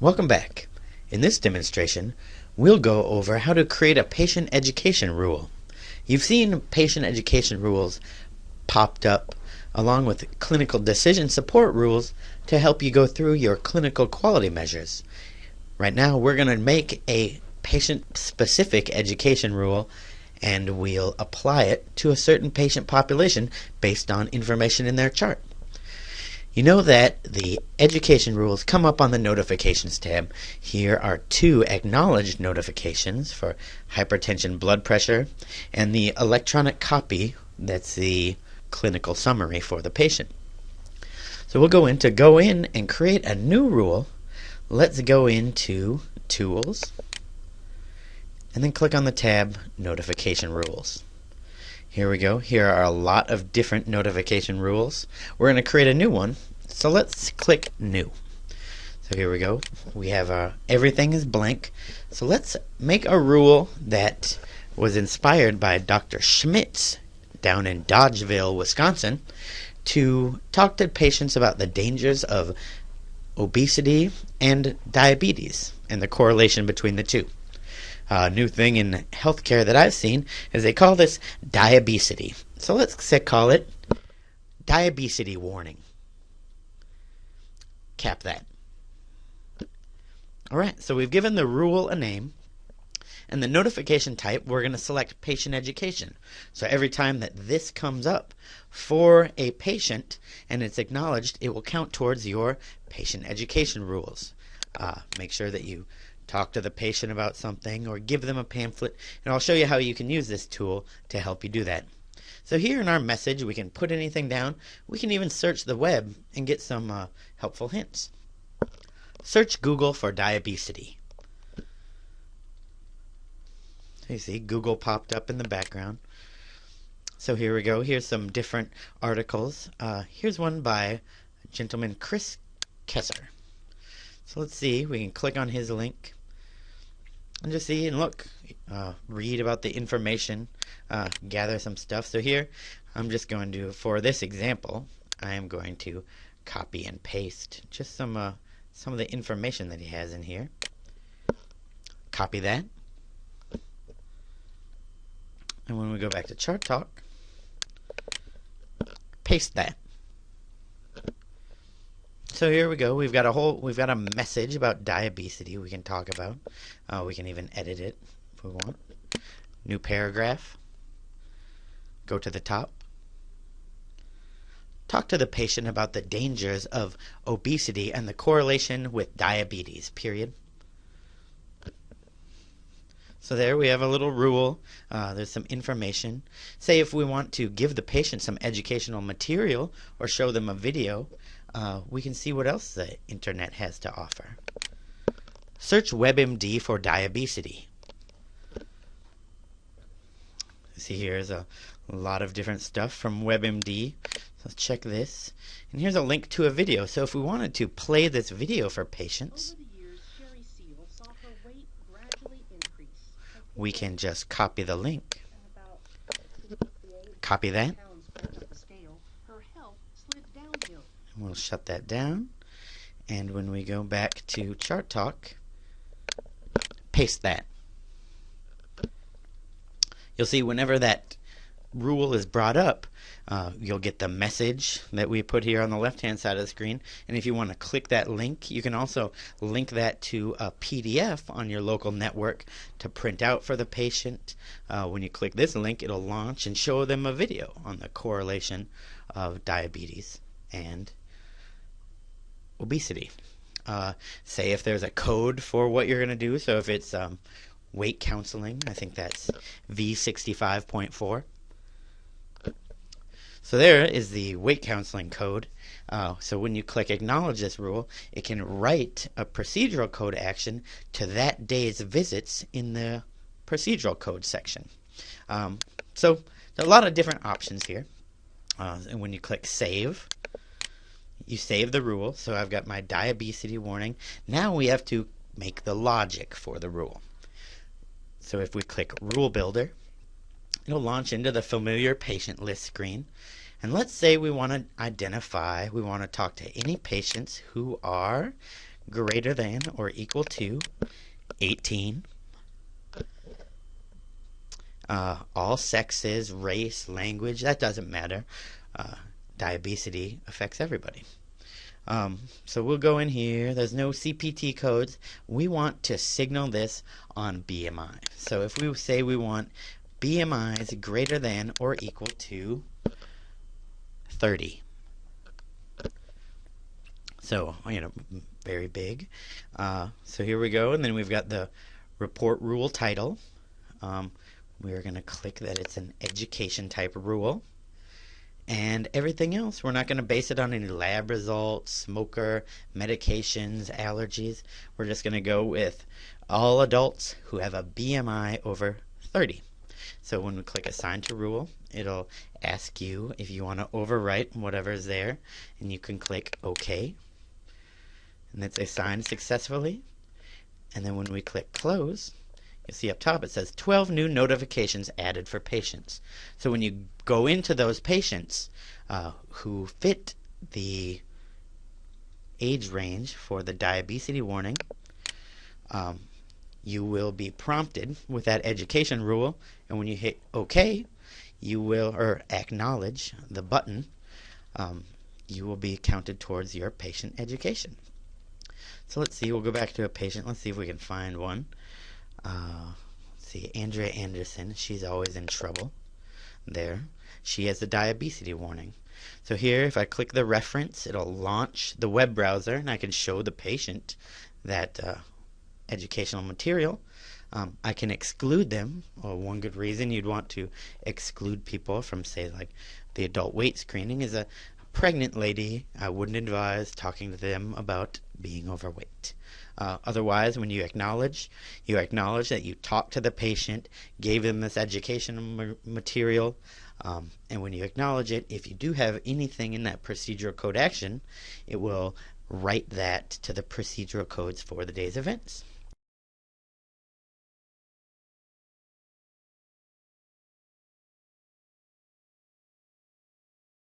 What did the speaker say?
Welcome back. In this demonstration, we'll go over how to create a patient education rule. You've seen patient education rules popped up along with clinical decision support rules to help you go through your clinical quality measures. Right now, we're going to make a patient-specific education rule, and we'll apply it to a certain patient population based on information in their chart. You know that the education rules come up on the notifications tab. Here are two acknowledged notifications for hypertension, blood pressure, and the electronic copy that's the clinical summary for the patient. So we'll go in and create a new rule. Let's go into Tools and then click on the tab Notification Rules. Here we go. Here are a lot of different notification rules. We're going to create a new one, so let's click New. So here we go. We have everything is blank. So let's make a rule that was inspired by Dr. Schmitz down in Dodgeville, Wisconsin, to talk to patients about the dangers of obesity and diabetes and the correlation between the two. New thing in healthcare that I've seen is they call this diabesity. So let's call it diabesity warning. Cap that. Alright, so we've given the rule a name, and the notification type we're going to select patient education. So every time that this comes up for a patient and it's acknowledged, it will count towards your patient education rules. Make sure that you talk to the patient about something or give them a pamphlet, and I'll show you how you can use this tool to help you do that. So here in our message, we can put anything down. We can even search the web and get some helpful hints. Search Google for diabesity. So you see Google popped up in the background. So here we go. Here's some different articles. Here's one by gentleman Chris Kesser. So let's see. We can click on his link and just see and look, read about the information, gather some stuff. So here, I'm just going to, for this example, I am going to copy and paste just some of the information that he has in here. Copy that. And when we go back to Chart Talk, paste that. So here we go. We've got a message about diabesity we can talk about. We can even edit it if we want. New paragraph. Go to the top. Talk to the patient about the dangers of obesity and the correlation with diabetes, period. So there we have a little rule. There's some information. Say if we want to give the patient some educational material or show them a video, we can see what else the internet has to offer. Search WebMD for diabesity. See, here's a lot of different stuff from WebMD. So let's check this. And here's a link to a video. So if we wanted to play this video for patients, we can just copy the link. Copy that. We'll shut that down, and when we go back to Chart Talk, paste that. You'll see whenever that rule is brought up, you'll get the message that we put here on the left-hand side of the screen, and if you want to click that link, you can also link that to a PDF on your local network to print out for the patient. When you click this link, it'll launch and show them a video on the correlation of diabetes and obesity. Say if there's a code for what you're going to do, so if it's weight counseling, I think that's V65.4. So there is the weight counseling code. So when you click acknowledge this rule, it can write a procedural code action to that day's visits in the procedural code section. So there are a lot of different options here. And when you click save, you save the rule. So I've got my diabesity warning. Now we have to make the logic for the rule. So if we click Rule Builder, it'll launch into the familiar patient list screen. And let's say we want to talk to any patients who are greater than or equal to 18. All sexes, race, language, that doesn't matter. Diabesity affects everybody. So we'll go in here. There's no CPT codes. We want to signal this on BMI. So if we say we want BMIs greater than or equal to 30. So, very big. So here we go. And then we've got the report rule title. We're going to click that it's an education type rule. And everything else, we're not going to base it on any lab results, smoker, medications, allergies. We're just going to go with all adults who have a BMI over 30. So when we click Assign to Rule, it'll ask you if you want to overwrite whatever is there, and you can click OK. And it's assigned successfully. And then when we click Close, you'll see up top it says 12 new notifications added for patients. So when you go into those patients who fit the age range for the diabetes warning, you will be prompted with that education rule, and when you hit OK, you will, or acknowledge the button, you will be counted towards your patient education. So let's see, we'll go back to a patient. Let's see if we can find one. Let's see, Andrea Anderson, she's always in trouble. There, she has a diabetes warning. So here, if I click the reference, it'll launch the web browser, and I can show the patient that educational material. I can exclude them. Well, one good reason you'd want to exclude people from, say, like the adult weight screening is a pregnant lady. I wouldn't advise talking to them about being overweight. Otherwise, when you acknowledge that you talked to the patient, gave them this educational material, and when you acknowledge it, if you do have anything in that procedural code action, it will write that to the procedural codes for the day's events.